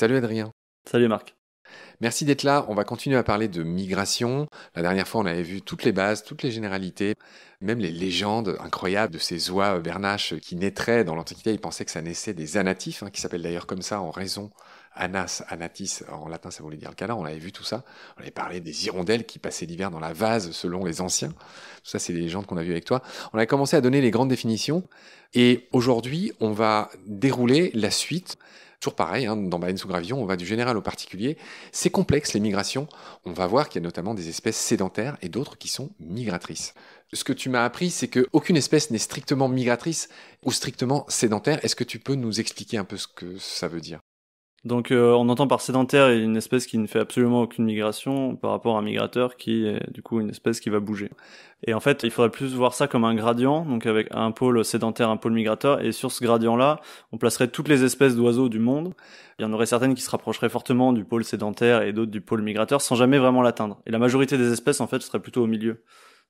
Salut Adrien. Salut Marc. Merci d'être là. On va continuer à parler de migration. La dernière fois, on avait vu toutes les bases, toutes les généralités, même les légendes incroyables de ces oies bernaches qui naîtraient dans l'Antiquité. Ils pensaient que ça naissait des anatifs, qui s'appellent d'ailleurs comme ça en raison. Anas, anatis, en latin ça voulait dire le canard, on avait vu tout ça. On avait parlé des hirondelles qui passaient l'hiver dans la vase selon les anciens. Tout ça, c'est des légendes qu'on a vues avec toi. On a commencé à donner les grandes définitions. Et aujourd'hui, on va dérouler la suite. Toujours pareil, dans Baleine sous gravillon, on va du général au particulier. C'est complexe, les migrations. On va voir qu'il y a notamment des espèces sédentaires et d'autres qui sont migratrices. Ce que tu m'as appris, c'est qu'aucune espèce n'est strictement migratrice ou strictement sédentaire. Est-ce que tu peux nous expliquer un peu ce que ça veut dire ? Donc on entend par sédentaire une espèce qui ne fait absolument aucune migration par rapport à un migrateur qui est du coup une espèce qui va bouger. Et en fait, il faudrait plus voir ça comme un gradient, donc avec un pôle sédentaire, un pôle migrateur, et sur ce gradient-là, on placerait toutes les espèces d'oiseaux du monde. Il y en aurait certaines qui se rapprocheraient fortement du pôle sédentaire et d'autres du pôle migrateur sans jamais vraiment l'atteindre. Et la majorité des espèces, en fait, serait plutôt au milieu,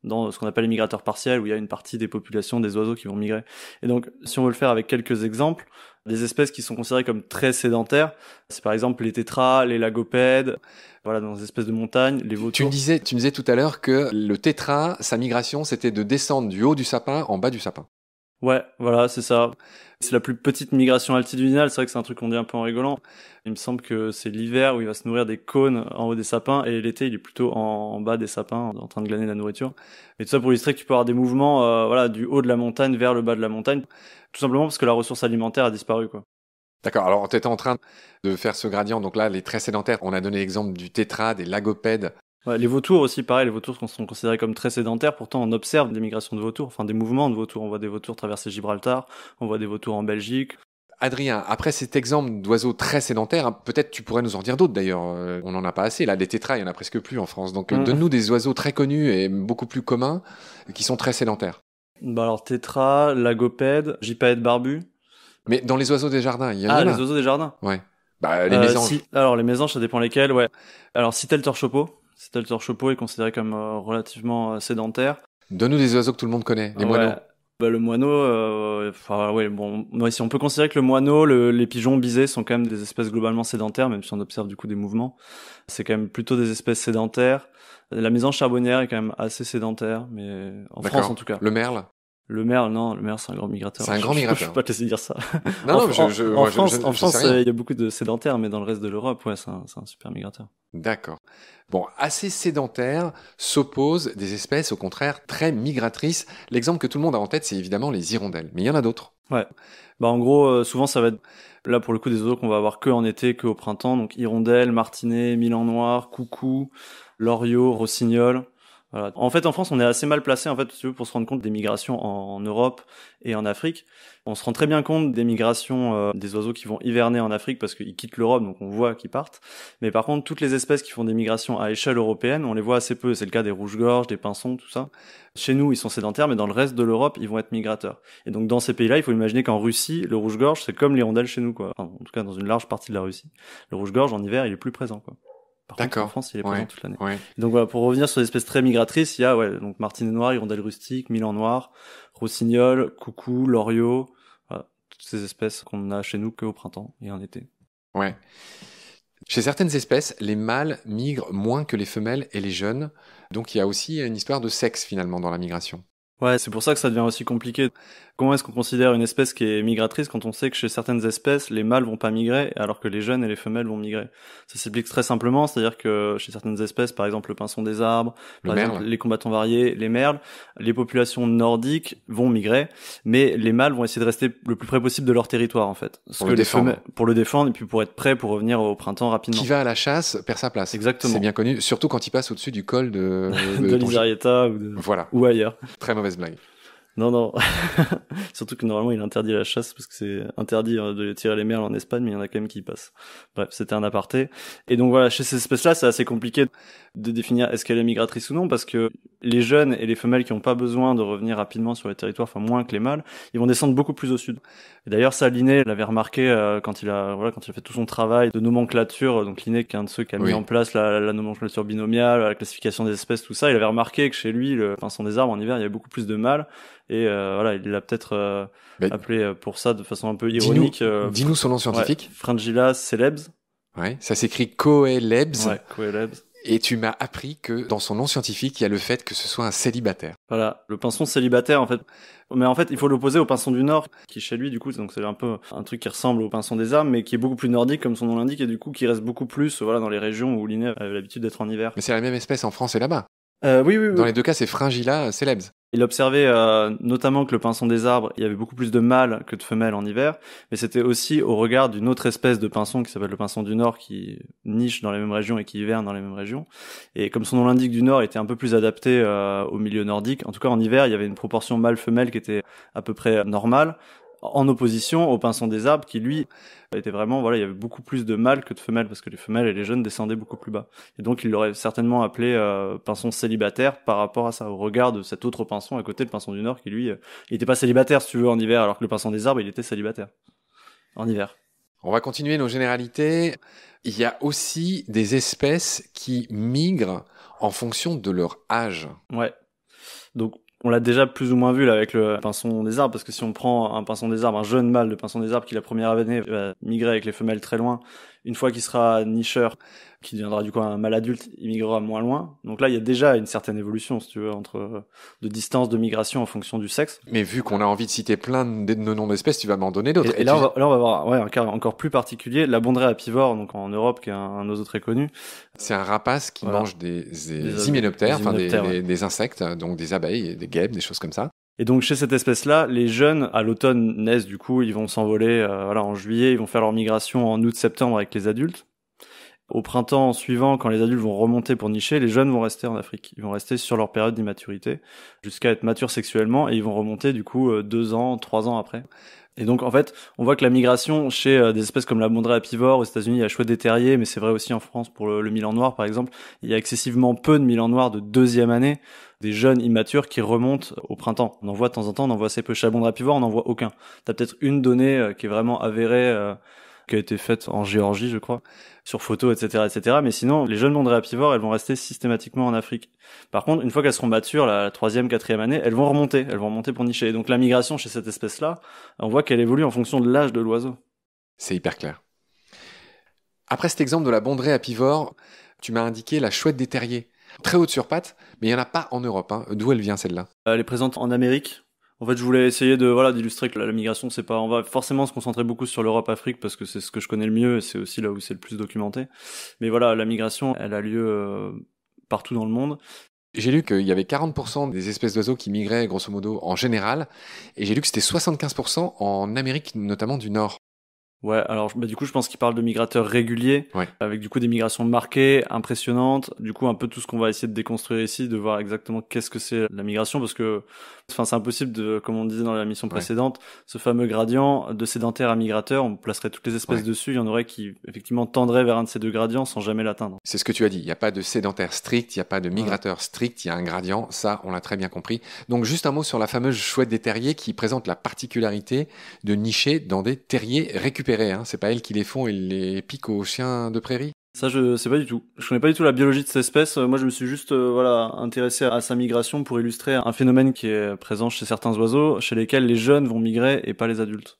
dans ce qu'on appelle les migrateurs partiels, où il y a une partie des populations des oiseaux qui vont migrer. Et donc, si on veut le faire avec quelques exemples, des espèces qui sont considérées comme très sédentaires, c'est par exemple les tétras, les lagopèdes, voilà, dans des espèces de montagnes, les vautours. Tu me disais tout à l'heure que le tétra, sa migration, c'était de descendre du haut du sapin en bas du sapin. Ouais, voilà, c'est ça. C'est la plus petite migration altitudinale, c'est vrai que c'est un truc qu'on dit un peu en rigolant. Il me semble que c'est l'hiver où il va se nourrir des cônes en haut des sapins, et l'été il est plutôt en bas des sapins, en train de glaner la nourriture. Et tout ça pour illustrer que tu peux avoir des mouvements voilà, du haut de la montagne vers le bas de la montagne, tout simplement parce que la ressource alimentaire a disparu, quoi. D'accord, alors tu étais en train de faire ce gradient, donc là les très sédentaires, on a donné l'exemple du tétra, des lagopèdes. Ouais, les vautours aussi, pareil, les vautours sont considérés comme très sédentaires, pourtant on observe des migrations de vautours, enfin des mouvements de vautours. On voit des vautours traverser Gibraltar, on voit des vautours en Belgique. Adrien, après cet exemple d'oiseaux très sédentaires, peut-être tu pourrais nous en dire d'autres d'ailleurs, on n'en a pas assez, là des tétras il n'y en a presque plus en France, donc donne-nous des oiseaux très connus et beaucoup plus communs qui sont très sédentaires. Bah alors tétras, lagopèdes, gypaètes barbus. Mais dans les oiseaux des jardins, il y en a. Ah, les oiseaux des jardins. Ouais. Bah les mésanges. Alors les mésanges, ça dépend lesquels, ouais. Alors Citel torchopeau est considéré comme relativement sédentaire. Donne-nous des oiseaux que tout le monde connaît, les moineaux. Bah, le moineau, si on peut considérer que le moineau, les pigeons bisés sont quand même des espèces globalement sédentaires, même si on observe du coup des mouvements. C'est quand même plutôt des espèces sédentaires. La mésange charbonnière est quand même assez sédentaire, mais en France en tout cas. Le merle. Le merle, non, le merle c'est un grand migrateur. C'est un grand migrateur. Je peux pas te laisser dire ça. Non, en France, il y a beaucoup de sédentaires, mais dans le reste de l'Europe, ouais, c'est un super migrateur. D'accord. Bon, assez sédentaires s'opposent des espèces, au contraire, très migratrices. L'exemple que tout le monde a en tête, c'est évidemment les hirondelles. Mais il y en a d'autres. Ouais. Bah, en gros, souvent, ça va être, là, pour le coup, des oiseaux qu'on va avoir que en été, que au printemps. Donc, hirondelles, martinets, milan noir, coucou, loriot, rossignol. Voilà. En fait, en France, on est assez mal placé, en fait, si tu veux, pour se rendre compte des migrations en Europe et en Afrique. On se rend très bien compte des migrations des oiseaux qui vont hiverner en Afrique parce qu'ils quittent l'Europe, donc on voit qu'ils partent. Mais par contre, toutes les espèces qui font des migrations à échelle européenne, on les voit assez peu. C'est le cas des rouges-gorges, des pinsons, tout ça. Chez nous, ils sont sédentaires, mais dans le reste de l'Europe, ils vont être migrateurs. Et donc, dans ces pays-là, il faut imaginer qu'en Russie, le rouge-gorge, c'est comme l'hirondelle chez nous, quoi. Enfin, en tout cas, dans une large partie de la Russie. Le rouge-gorge, en hiver, il est plus présent, quoi. Par contre, en France, il est présent toute l'année. Ouais. Donc voilà, pour revenir sur les espèces très migratrices, il y a donc martinet noir, hirondelle rustique, milan noir, rossignol, coucou, loriot, voilà, toutes ces espèces qu'on a chez nous qu'au printemps et en été. Ouais. Chez certaines espèces, les mâles migrent moins que les femelles et les jeunes. Donc il y a aussi une histoire de sexe finalement dans la migration. Ouais, c'est pour ça que ça devient aussi compliqué. Comment est-ce qu'on considère une espèce qui est migratrice quand on sait que chez certaines espèces, les mâles vont pas migrer alors que les jeunes et les femelles vont migrer? Ça s'explique très simplement, c'est-à-dire que chez certaines espèces, par exemple le pinson des arbres, par exemple les combattants variés, les merles, les populations nordiques vont migrer, mais les mâles vont essayer de rester le plus près possible de leur territoire en fait. Pour le défendre. Pour le défendre et puis pour être prêt pour revenir au printemps rapidement. Qui va à la chasse perd sa place. Exactement. C'est bien connu, surtout quand il passe au-dessus du col de l'Isarieta ou ailleurs. Très mauvaise blague. Non. Surtout que normalement il interdit la chasse parce que c'est interdit de tirer les merles en Espagne, mais il y en a quand même qui y passent. Bref, c'était un aparté. Et donc voilà, chez ces espèces-là, c'est assez compliqué de définir est-ce qu'elle est migratrice ou non, parce que les jeunes et les femelles qui n'ont pas besoin de revenir rapidement sur les territoires, enfin moins que les mâles, ils vont descendre beaucoup plus au sud. Et d'ailleurs, ça, Linné l'avait remarqué quand il a fait tout son travail de nomenclature. Donc Linné, qui est un de ceux qui a mis en place la nomenclature binomiale, la classification des espèces, tout ça, il avait remarqué que chez lui, le pinson des arbres en hiver, il y avait beaucoup plus de mâles. Et voilà, il l'a peut-être appelé pour ça de façon un peu ironique. Dis-nous son nom scientifique. Fringilla celebs. Ouais, ça s'écrit Coelebs. Ouais, Coelebs. Et tu m'as appris que dans son nom scientifique, il y a le fait que ce soit un célibataire. Voilà, le pinson célibataire en fait. Mais en fait, il faut l'opposer au pinson du Nord, qui chez lui du coup, donc c'est un peu un truc qui ressemble au pinson des arbres, mais qui est beaucoup plus nordique comme son nom l'indique, et du coup qui reste beaucoup plus voilà dans les régions où Linné avait l'habitude d'être en hiver. Mais c'est la même espèce en France et là-bas. Oui. Dans les deux cas, c'est Fringilla celebs. Il observait notamment que le pinson des arbres, il y avait beaucoup plus de mâles que de femelles en hiver, mais c'était aussi au regard d'une autre espèce de pinson qui s'appelle le pinson du Nord, qui niche dans les mêmes régions et qui hiverne dans les mêmes régions. Et comme son nom l'indique, du Nord était un peu plus adapté au milieu nordique. En tout cas, en hiver, il y avait une proportion mâle-femelle qui était à peu près normale, en opposition au pinson des arbres qui, lui, était vraiment, voilà, il y avait beaucoup plus de mâles que de femelles, parce que les femelles et les jeunes descendaient beaucoup plus bas. Et donc, il l'aurait certainement appelé pinson célibataire par rapport à ça, au regard de cet autre pinson à côté, le pinson du Nord, qui lui, il était pas célibataire, si tu veux, en hiver, alors que le pinson des arbres, il était célibataire. En hiver. On va continuer nos généralités. Il y a aussi des espèces qui migrent en fonction de leur âge. Ouais. Donc, on l'a déjà plus ou moins vu là avec le pinson des arbres, parce que si on prend un pinson des arbres, un jeune mâle de pinson des arbres qui la première année va migrer avec les femelles très loin, une fois qu'il sera nicheur, qui deviendra du coup un mâle adulte, il migrera moins loin. Donc là, il y a déjà une certaine évolution, si tu veux, entre de distance de migration en fonction du sexe. Mais vu qu'on a envie de citer plein de noms d'espèces, tu vas m'en donner d'autres. Et là, on va voir un cas encore plus particulier, la bondrée apivore, donc en Europe, qui est un oiseau très connu. C'est un rapace qui mange des hyménoptères, des insectes, donc des abeilles, des guêpes, des choses comme ça. Et donc chez cette espèce-là, les jeunes à l'automne naissent, du coup, ils vont s'envoler en juillet, ils vont faire leur migration en août-septembre avec les adultes. Au printemps suivant, quand les adultes vont remonter pour nicher, les jeunes vont rester en Afrique. Ils vont rester sur leur période d'immaturité jusqu'à être matures sexuellement, et ils vont remonter du coup 2 ans, 3 ans après. Et donc en fait, on voit que la migration chez des espèces comme la bondrée apivore aux États-Unis, il y a chouette des terriers, mais c'est vrai aussi en France pour le milan noir par exemple. Il y a excessivement peu de milans noirs de deuxième année, des jeunes immatures qui remontent au printemps. On en voit de temps en temps, on en voit assez peu. Chez la bondrée apivore, on n'en voit aucun. T'as peut-être une donnée qui est vraiment avérée, qui a été faite en Géorgie, je crois, sur photo, etc. Mais sinon, les jeunes bondrées apivores, elles vont rester systématiquement en Afrique. Par contre, une fois qu'elles seront matures, la 3e, 4e année, elles vont remonter pour nicher. Et donc la migration chez cette espèce-là, on voit qu'elle évolue en fonction de l'âge de l'oiseau. C'est hyper clair. Après cet exemple de la bondrée apivore, tu m'as indiqué la chouette des terriers. Très haute sur pattes, mais il n'y en a pas en Europe. D'où elle vient celle-là? Elle est présente en Amérique. En fait, je voulais essayer d'illustrer que la migration, c'est pas, on va forcément se concentrer beaucoup sur l'Europe-Afrique parce que c'est ce que je connais le mieux et c'est aussi là où c'est le plus documenté. Mais voilà, la migration, elle a lieu partout dans le monde. J'ai lu qu'il y avait 40% des espèces d'oiseaux qui migraient grosso modo en général, et j'ai lu que c'était 75% en Amérique, notamment du Nord. Ouais, alors du coup je pense qu'il parle de migrateurs réguliers, avec du coup des migrations marquées, impressionnantes, du coup un peu tout ce qu'on va essayer de déconstruire ici, de voir exactement qu'est-ce que c'est la migration, parce que c'est impossible de, comme on disait dans la mission précédente, ce fameux gradient de sédentaire à migrateur, on placerait toutes les espèces dessus, il y en aurait qui effectivement tendraient vers un de ces deux gradients sans jamais l'atteindre. C'est ce que tu as dit, il n'y a pas de sédentaire strict, il n'y a pas de migrateur strict, il y a un gradient, ça on l'a très bien compris. Donc juste un mot sur la fameuse chouette des terriers qui présente la particularité de nicher dans des terriers récupérés. C'est pas elles qui les font et les piquent aux chiens de prairie. Ça, je sais pas du tout. Je connais pas du tout la biologie de cette espèce. Moi, je me suis juste intéressé à sa migration pour illustrer un phénomène qui est présent chez certains oiseaux, chez lesquels les jeunes vont migrer et pas les adultes.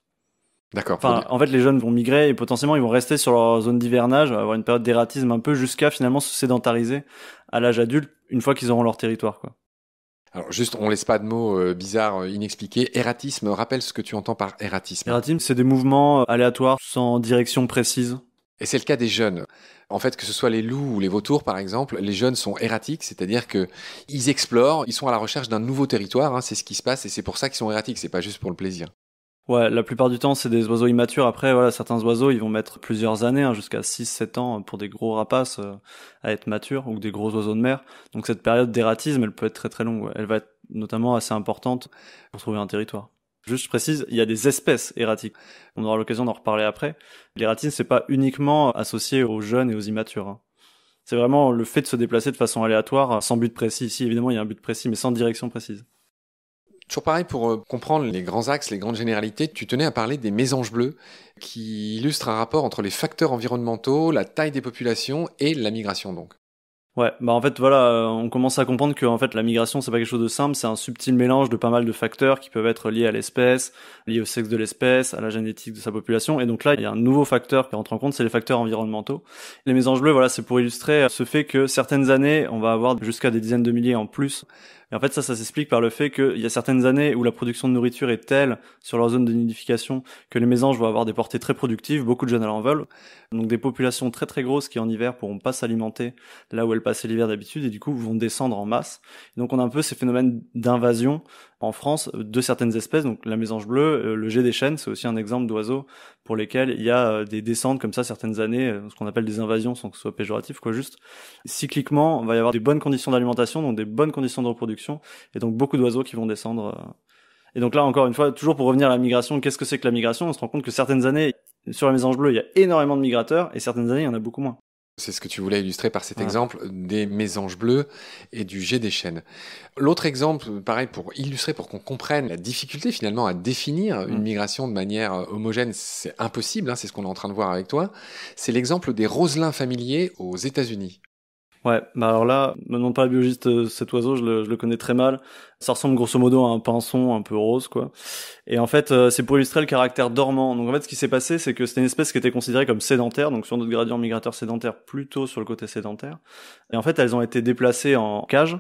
D'accord. Enfin, en fait, les jeunes vont migrer et potentiellement ils vont rester sur leur zone d'hivernage, avoir une période d'ératisme un peu jusqu'à finalement se sédentariser à l'âge adulte une fois qu'ils auront leur territoire, quoi. Alors juste, on laisse pas de mots bizarres, inexpliqués. Ératisme, rappelle ce que tu entends par ératisme. Ératisme, c'est des mouvements aléatoires sans direction précise. Et c'est le cas des jeunes. En fait, que ce soit les loups ou les vautours, par exemple, les jeunes sont érratiques, c'est-à-dire que ils explorent, ils sont à la recherche d'un nouveau territoire, c'est ce qui se passe, et c'est pour ça qu'ils sont érratiques, c'est pas juste pour le plaisir. Ouais, la plupart du temps, c'est des oiseaux immatures. Après, voilà, certains oiseaux, ils vont mettre plusieurs années, jusqu'à 6-7 ans pour des gros rapaces à être matures, ou des gros oiseaux de mer. Donc cette période d'ératisme, elle peut être très très longue. Ouais. Elle va être notamment assez importante pour trouver un territoire. Juste, je précise, il y a des espèces erratiques. On aura l'occasion d'en reparler après. L'ératisme, c'est pas uniquement associé aux jeunes et aux immatures. C'est vraiment le fait de se déplacer de façon aléatoire, sans but précis. Ici, évidemment, il y a un but précis, mais sans direction précise. Toujours pareil, pour comprendre les grands axes, les grandes généralités, tu tenais à parler des mésanges bleus, qui illustrent un rapport entre les facteurs environnementaux, la taille des populations et la migration donc. Ouais, bah en fait voilà, on commence à comprendre que en fait la migration c'est pas quelque chose de simple, c'est un subtil mélange de pas mal de facteurs qui peuvent être liés à l'espèce, liés au sexe de l'espèce, à la génétique de sa population. Et donc là, il y a un nouveau facteur qui rentre en compte, c'est les facteurs environnementaux. Les mésanges bleus, voilà, c'est pour illustrer ce fait que certaines années, on va avoir jusqu'à des dizaines de milliers en plus. Et en fait, ça s'explique par le fait qu'il y a certaines années où la production de nourriture est telle sur leur zone de nidification que les mésanges vont avoir des portées très productives, beaucoup de jeunes à l'envol. Donc des populations très très grosses qui en hiver pourront pas s'alimenter là où elles passaient l'hiver d'habitude et du coup vont descendre en masse. Et donc on a un peu ces phénomènes d'invasion en France de certaines espèces, donc la mésange bleue, le jet des chênes, c'est aussi un exemple d'oiseaux pour lesquels il y a des descentes comme ça certaines années, ce qu'on appelle des invasions sans que ce soit péjoratif, quoi, juste cycliquement, il va y avoir des bonnes conditions d'alimentation, donc des bonnes conditions de reproduction, et donc beaucoup d'oiseaux qui vont descendre. Et donc là, encore une fois, toujours pour revenir à la migration, qu'est-ce que c'est que la migration? On se rend compte que certaines années, sur la mésange bleue, il y a énormément de migrateurs, et certaines années, il y en a beaucoup moins. C'est ce que tu voulais illustrer par cet Voilà. exemple des mésanges bleus et du jet des chênes. L'autre exemple, pareil, pour illustrer, pour qu'on comprenne la difficulté finalement à définir une migration de manière homogène, c'est impossible, hein, c'est ce qu'on est en train de voir avec toi, c'est l'exemple des roselins familiers aux États-Unis. Ouais, bah alors là, me demande pas la biologiste, cet oiseau, je le connais très mal. Ça ressemble grosso modo à un pinson un peu rose, quoi. Et en fait, c'est pour illustrer le caractère dormant. Donc en fait, ce qui s'est passé, c'est que c'était une espèce qui était considérée comme sédentaire, donc sur notre gradient migrateur sédentaire, plutôt sur le côté sédentaire. Et en fait, elles ont été déplacées en cage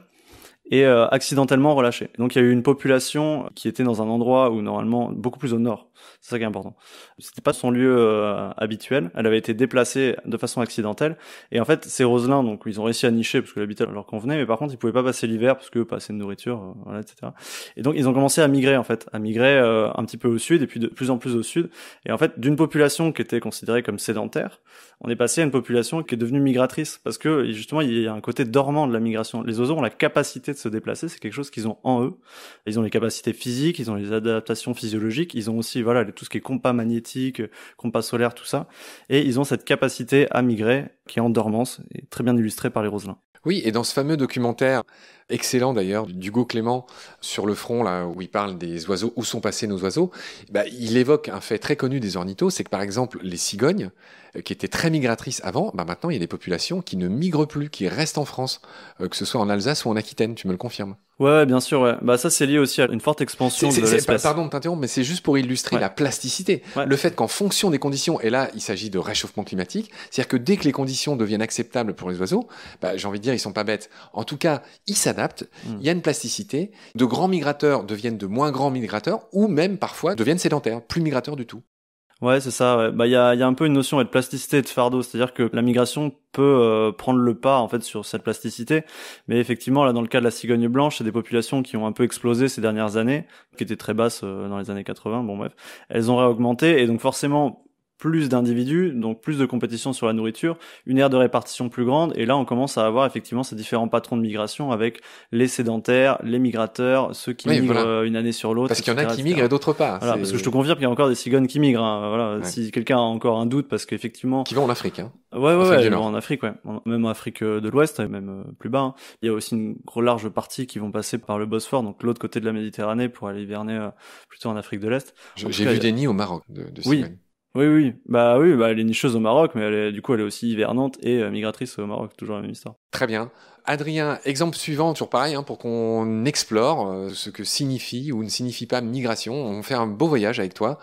et accidentellement relâchées. Donc il y a eu une population qui était dans un endroit où normalement beaucoup plus au nord. C'est ça qui est important. C'était pas son lieu habituel. Elle avait été déplacée de façon accidentelle. Et en fait, ces roselins, donc ils ont réussi à nicher parce que l'habitat leur convenait, mais par contre ils pouvaient pas passer l'hiver parce que pas assez de nourriture, voilà, etc. Et donc ils ont commencé à migrer en fait, à migrer un petit peu au sud et puis de plus en plus au sud. Et en fait, d'une population qui était considérée comme sédentaire, on est passé à une population qui est devenue migratrice parce que justement il y a un côté dormant de la migration. Les oiseaux ont la capacité de se déplacer, c'est quelque chose qu'ils ont en eux. Ils ont les capacités physiques, ils ont les adaptations physiologiques, ils ont aussi voilà tout ce qui est compas magnétique, compas solaire, tout ça, et ils ont cette capacité à migrer qui est en dormance et très bien illustrée par les roselins. Oui, et dans ce fameux documentaire, excellent d'ailleurs, d'Hugo Clément, sur le front, là, où il parle des oiseaux, où sont passés nos oiseaux, bah, il évoque un fait très connu des ornithos, c'est que par exemple, les cigognes, qui étaient très migratrices avant, bah maintenant il y a des populations qui ne migrent plus, qui restent en France, que ce soit en Alsace ou en Aquitaine, tu me le confirmes? Ouais, bien sûr, ouais. Bah ça c'est lié aussi à une forte expansion de l'espèce. Pardon de t'interrompre, mais c'est juste pour illustrer la plasticité. Ouais. Le fait qu'en fonction des conditions, et là il s'agit de réchauffement climatique, c'est-à-dire que dès que les conditions deviennent acceptables pour les oiseaux, bah, j'ai envie de dire ils sont pas bêtes. En tout cas, ils s'adaptent, il y a une plasticité, de grands migrateurs deviennent de moins grands migrateurs, ou même parfois deviennent sédentaires, plus migrateurs du tout. Ouais, c'est ça. Ouais. Bah il y a un peu une notion de plasticité et de fardeau, c'est-à-dire que la migration peut prendre le pas en fait sur cette plasticité, mais effectivement là dans le cas de la cigogne blanche, c'est des populations qui ont un peu explosé ces dernières années, qui étaient très basses dans les années 80. Bon bref, elles ont réaugmenté et donc forcément plus d'individus, donc plus de compétition sur la nourriture, une aire de répartition plus grande, et là on commence à avoir effectivement ces différents patrons de migration avec les sédentaires, les migrateurs, ceux qui migrent une année sur l'autre. Parce qu'il y en a qui migrent et d'autres pas. Voilà, parce que je te confirme qu'il y a encore des cigognes qui migrent. Hein, voilà, si quelqu'un a encore un doute, parce qu'effectivement, qui vont en Afrique. Hein. Ouais, en Afrique, ouais, même en Afrique de l'Ouest, même plus bas. Hein. Il y a aussi une large partie qui vont passer par le Bosphore, donc l'autre côté de la Méditerranée, pour aller hiverner plutôt en Afrique de l'Est. J'ai vu des nids au Maroc de cigognes. Oui, bah elle est nicheuse au Maroc, mais elle est aussi hivernante et migratrice au Maroc, toujours la même histoire. Très bien. Adrien, exemple suivant, toujours pareil, hein, pour qu'on explore ce que signifie ou ne signifie pas migration. On fait un beau voyage avec toi.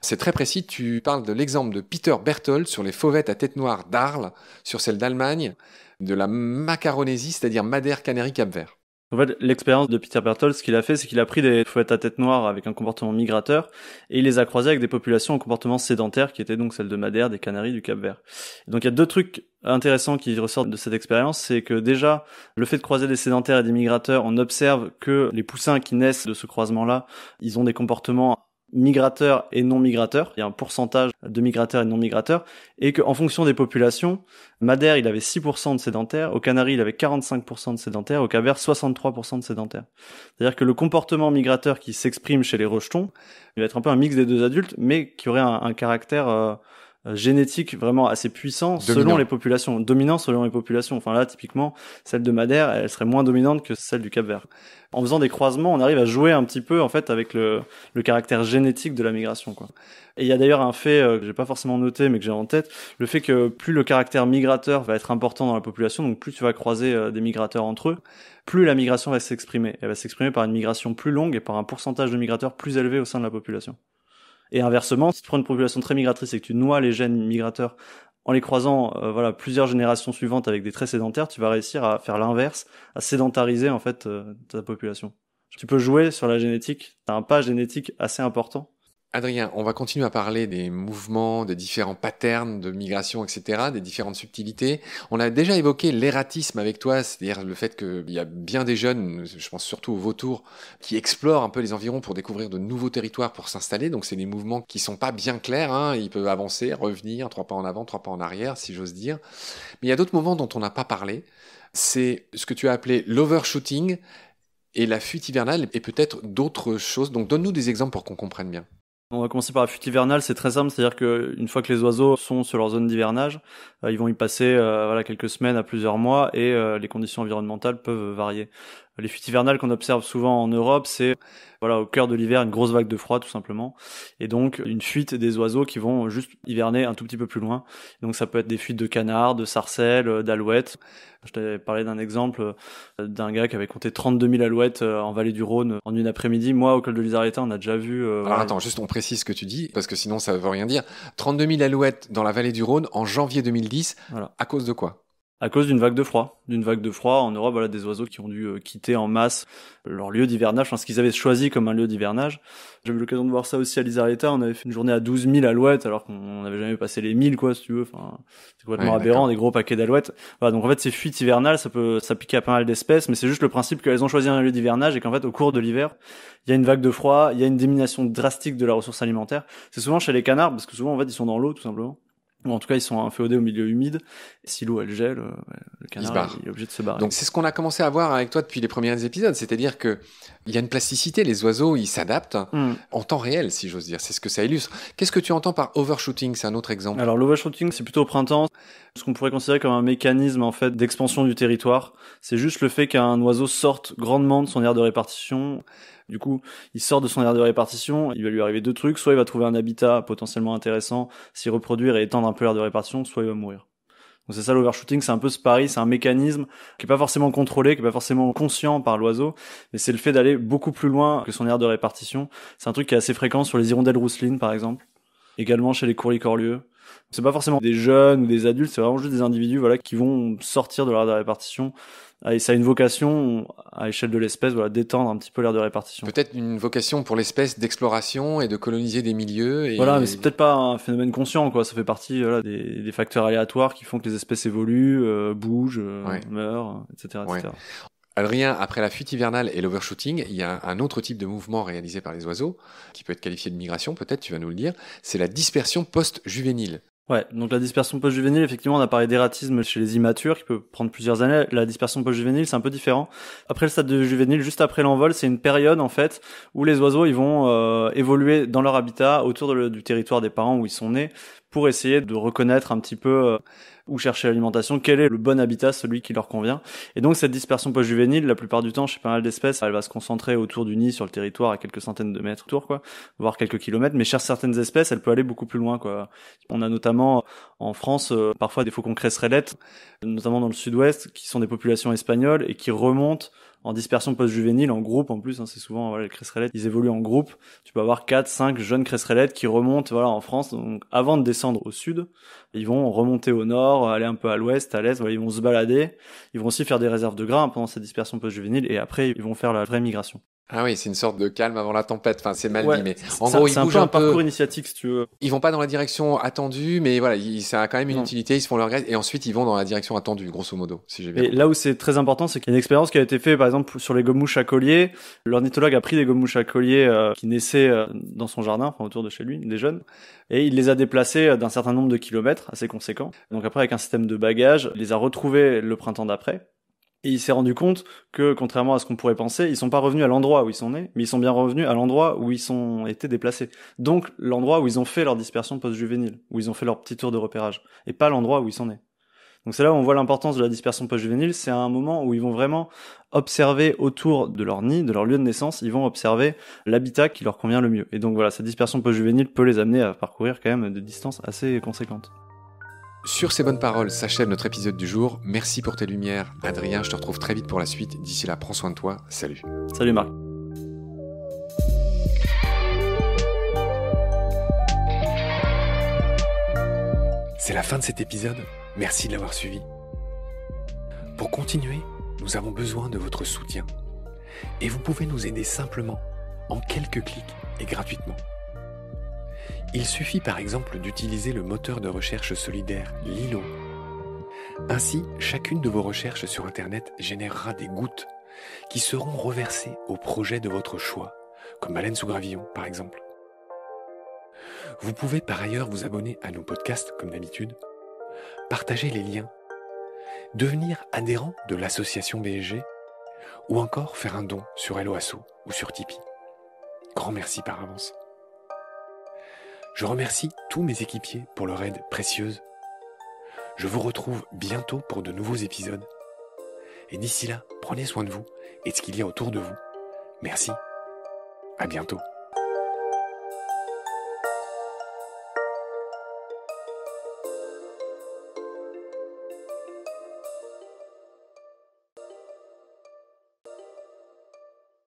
C'est très précis, tu parles de l'exemple de Peter Berthold sur les fauvettes à tête noire d'Arles, sur celle d'Allemagne, de la Macaronésie, c'est-à-dire Madère, Canaries, Cap-Vert. En fait, l'expérience de Peter Berthold, ce qu'il a fait, c'est qu'il a pris des fauvettes à tête noire avec un comportement migrateur et il les a croisées avec des populations en comportement sédentaire qui étaient donc celles de Madère, des Canaries, du Cap-Vert. Donc il y a deux trucs intéressants qui ressortent de cette expérience, c'est que déjà, le fait de croiser des sédentaires et des migrateurs, on observe que les poussins qui naissent de ce croisement-là, ils ont des comportements migrateurs et non migrateurs. Il y a un pourcentage de migrateurs et de non migrateurs. Et qu'en fonction des populations, Madère, il avait 6% de sédentaires. Aux Canaries, il avait 45% de sédentaires. Au Cap-Vert, 63% de sédentaires. C'est-à-dire que le comportement migrateur qui s'exprime chez les rejetons, il va être un peu un mix des deux adultes, mais qui aurait un caractère génétique vraiment assez puissant selon les populations, dominant selon les populations. Enfin là, typiquement, celle de Madère, elle serait moins dominante que celle du Cap-Vert. En faisant des croisements, on arrive à jouer un petit peu en fait avec le caractère génétique de la migration, quoi. Et il y a d'ailleurs un fait que j'ai pas forcément noté mais que j'ai en tête, le fait que plus le caractère migrateur va être important dans la population, donc plus tu vas croiser des migrateurs entre eux, plus la migration va s'exprimer. Elle va s'exprimer par une migration plus longue et par un pourcentage de migrateurs plus élevé au sein de la population. Et inversement, si tu prends une population très migratrice et que tu noies les gènes migrateurs en les croisant plusieurs générations suivantes avec des traits sédentaires, tu vas réussir à faire l'inverse, à sédentariser en fait ta population. Tu peux jouer sur la génétique, tu as un pas génétique assez important. Adrien, on va continuer à parler des mouvements, des différents patterns de migration, etc., des différentes subtilités. On a déjà évoqué l'ératisme avec toi, c'est-à-dire le fait qu'il y a bien des jeunes, je pense surtout aux vautours, qui explorent un peu les environs pour découvrir de nouveaux territoires pour s'installer. Donc c'est des mouvements qui sont pas bien clairs, hein. Ils peuvent avancer, revenir, 3 pas en avant, 3 pas en arrière, si j'ose dire. Mais il y a d'autres mouvements dont on n'a pas parlé. C'est ce que tu as appelé l'overshooting et la fuite hivernale et peut-être d'autres choses. Donc donne-nous des exemples pour qu'on comprenne bien. On va commencer par la fuite hivernale, c'est très simple, c'est-à-dire que une fois que les oiseaux sont sur leur zone d'hivernage, ils vont y passer quelques semaines à plusieurs mois et les conditions environnementales peuvent varier. Les fuites hivernales qu'on observe souvent en Europe, c'est au cœur de l'hiver, une grosse vague de froid tout simplement, et donc une fuite des oiseaux qui vont juste hiverner un tout petit peu plus loin. Donc ça peut être des fuites de canards, de sarcelles, d'alouettes. Je t'avais parlé d'un exemple d'un gars qui avait compté 32 000 alouettes en vallée du Rhône en une après-midi. Moi, au col de l'Isareta, on a déjà vu... Alors attends, juste on précise ce que tu dis, parce que sinon ça veut rien dire. 32 000 alouettes dans la vallée du Rhône en janvier 2010, à cause de quoi ? À cause d'une vague de froid. En Europe, des oiseaux qui ont dû quitter en masse leur lieu d'hivernage, ce qu'ils avaient choisi comme un lieu d'hivernage. J'ai eu l'occasion de voir ça aussi à l'Isareta. On avait fait une journée à 12 000 alouettes, alors qu'on n'avait jamais passé les 1000, quoi, si tu veux. Enfin, c'est complètement aberrant, des gros paquets d'alouettes. Voilà, donc en fait, ces fuites hivernales, ça peut s'appliquer à pas mal d'espèces, mais c'est juste le principe qu'elles ont choisi un lieu d'hivernage et qu'en fait, au cours de l'hiver, il y a une vague de froid, il y a une diminution drastique de la ressource alimentaire. C'est souvent chez les canards, parce que souvent, en fait, ils sont dans l'eau, tout simplement. Ou en tout cas, ils sont inféodés au milieu humide. Et si l'eau, elle gèle, le canard, il est obligé de se barrer. Donc, c'est ce qu'on a commencé à voir avec toi depuis les premiers épisodes. C'est-à-dire que il y a une plasticité. Les oiseaux, ils s'adaptent en temps réel, si j'ose dire. C'est ce que ça illustre. Qu'est-ce que tu entends par overshooting ? C'est un autre exemple. Alors, l'overshooting, c'est plutôt au printemps. Ce qu'on pourrait considérer comme un mécanisme, en fait, d'expansion du territoire. C'est juste le fait qu'un oiseau sorte grandement de son aire de répartition. Du coup, il sort de son aire de répartition, il va lui arriver 2 trucs, soit il va trouver un habitat potentiellement intéressant, s'y reproduire et étendre un peu l'aire de répartition, soit il va mourir. Donc c'est ça l'overshooting, c'est un peu ce pari, c'est un mécanisme qui est pas forcément contrôlé, qui est pas forcément conscient par l'oiseau, mais c'est le fait d'aller beaucoup plus loin que son aire de répartition. C'est un truc qui est assez fréquent sur les hirondelles rousselines par exemple, également chez les courlicorlieux. C'est pas forcément des jeunes ou des adultes, c'est vraiment juste des individus qui vont sortir de l'aire de répartition. Et ça a une vocation, à l'échelle de l'espèce, d'étendre un petit peu l'aire de répartition. Peut-être une vocation pour l'espèce d'exploration et de coloniser des milieux. Mais c'est peut-être pas un phénomène conscient, quoi. Ça fait partie des facteurs aléatoires qui font que les espèces évoluent, bougent, meurent, etc., etc. Adrien, après la fuite hivernale et l'overshooting, il y a un autre type de mouvement réalisé par les oiseaux, qui peut être qualifié de migration, peut-être, tu vas nous le dire, c'est la dispersion post-juvénile. Ouais, donc la dispersion post-juvénile, effectivement, on a parlé d'ératisme chez les immatures, qui peut prendre plusieurs années. La dispersion post-juvénile, c'est un peu différent. Après le stade de juvénile, juste après l'envol, c'est une période, en fait, où les oiseaux, ils vont évoluer dans leur habitat, autour du territoire des parents où ils sont nés, pour essayer de reconnaître un petit peu où chercher l'alimentation, quel est le bon habitat, celui qui leur convient. Et donc cette dispersion post-juvénile, la plupart du temps, chez pas mal d'espèces, elle va se concentrer autour du nid sur le territoire à quelques centaines de mètres autour, quoi, voire quelques kilomètres. Mais chez certaines espèces, elle peut aller beaucoup plus loin, quoi. On a notamment en France parfois des faucons cresserellettes, notamment dans le sud-ouest, qui sont des populations espagnoles et qui remontent en dispersion post-juvénile, en groupe en plus, c'est souvent les cresserellettes, ils évoluent en groupe. Tu peux avoir 4, 5 jeunes cresserellettes qui remontent en France. Donc avant de descendre au sud, ils vont remonter au nord, aller un peu à l'ouest, à l'est, ils vont se balader. Ils vont aussi faire des réserves de grains pendant cette dispersion post-juvénile et après ils vont faire la vraie migration. Ah oui, c'est une sorte de calme avant la tempête. Enfin, c'est mal dit, mais en gros, ils bougent bougent un peu. C'est un parcours initiatique, si tu veux. Ils vont pas dans la direction attendue, mais voilà, ça a quand même une utilité. Ils se font leur graisse et ensuite ils vont dans la direction attendue, grosso modo, si j'ai bien compris. Et là où c'est très important, c'est qu'il y a une expérience qui a été faite, par exemple, sur les gomme-mouches à collier. L'ornithologue a pris des gomme-mouches à collier qui naissaient dans son jardin, autour de chez lui, des jeunes, et il les a déplacés d'un certain nombre de kilomètres, assez conséquent. Donc après, avec un système de bagages, il les a retrouvés le printemps d'après. Et il s'est rendu compte que, contrairement à ce qu'on pourrait penser, ils sont pas revenus à l'endroit où ils sont nés, mais ils sont bien revenus à l'endroit où ils sont été déplacés. Donc, l'endroit où ils ont fait leur dispersion post-juvénile, où ils ont fait leur petit tour de repérage, et pas l'endroit où ils sont nés. Donc c'est là où on voit l'importance de la dispersion post-juvénile, c'est un moment où ils vont vraiment observer autour de leur nid, de leur lieu de naissance, ils vont observer l'habitat qui leur convient le mieux. Et donc voilà, cette dispersion post-juvénile peut les amener à parcourir quand même des distances assez conséquentes. Sur ces bonnes paroles s'achève notre épisode du jour. Merci pour tes lumières. Adrien, je te retrouve très vite pour la suite. D'ici là, prends soin de toi. Salut. Salut Marc. C'est la fin de cet épisode. Merci de l'avoir suivi. Pour continuer, nous avons besoin de votre soutien. Et vous pouvez nous aider simplement, en quelques clics et gratuitement. Il suffit par exemple d'utiliser le moteur de recherche solidaire Lilo. Ainsi, chacune de vos recherches sur Internet générera des gouttes qui seront reversées au projet de votre choix, comme Baleine sous gravillon par exemple. Vous pouvez par ailleurs vous abonner à nos podcasts comme d'habitude, partager les liens, devenir adhérent de l'association BSG ou encore faire un don sur Helloasso ou sur Tipeee. Grand merci par avance. Je remercie tous mes équipiers pour leur aide précieuse. Je vous retrouve bientôt pour de nouveaux épisodes. Et d'ici là, prenez soin de vous et de ce qu'il y a autour de vous. Merci. À bientôt.